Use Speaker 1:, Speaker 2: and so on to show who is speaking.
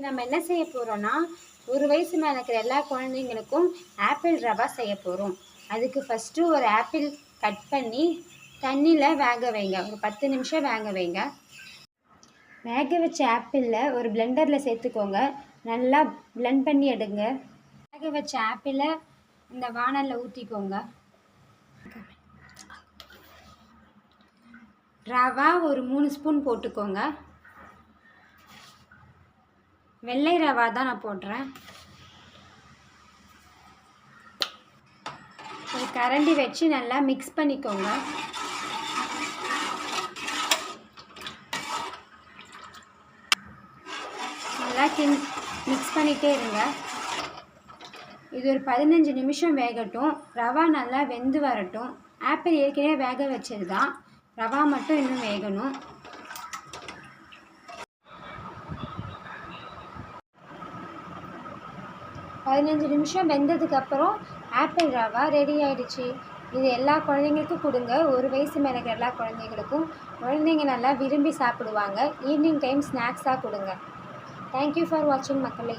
Speaker 1: நம்ம என்ன செய்ய போகிறோன்னா, ஒரு வயசு மேலே இருக்கிற எல்லா குழந்தைங்களுக்கும் ஆப்பிள் ரவா செய்ய போகிறோம். அதுக்கு ஃபஸ்ட்டு ஒரு ஆப்பிள் கட் பண்ணி தண்ணியில் வேக வைங்க. ஒரு 10 நிமிஷம் வேக வைங்க. வேக வச்ச ஆப்பிளில் ஒரு பிளெண்டரில் சேர்த்துக்கோங்க. நல்லா பிளெண்ட் பண்ணி எடுங்க. வேக வச்ச ஆப்பிளை இந்த வாணலில் ஊற்றிக்கோங்க. ரவா ஒரு 3 ஸ்பூன் போட்டுக்கோங்க. வெள்ளை ரவா தான் நான் போடுறேன். ஒரு கரண்டி வச்சு நல்லா மிக்ஸ் பண்ணிக்கோங்க. நல்லா மிக்ஸ் பண்ணிகிட்டே இருங்க. இது ஒரு 15 நிமிஷம் வேகட்டும். ரவா நல்லா வெந்து வரட்டும். ஆப்பிள் ஏற்கனவே வேக வச்சது தான், ரவா மட்டும் இன்னும் வேகணும். பதினஞ்சு நிமிஷம் வெந்ததுக்கப்புறம் ஆப்பிள் ரவா ரெடி ஆகிடுச்சு. இது எல்லா குழந்தைங்களுக்கும் கொடுங்க. ஒரு வயசு மேலே இருக்கிற எல்லா குழந்தைங்களுக்கும். குழந்தைங்க நல்லா விரும்பி சாப்பிடுவாங்க. ஈவினிங் டைம் ஸ்நாக்ஸாக கொடுங்க. தேங்க்யூ ஃபார் வாட்சிங் மக்களே.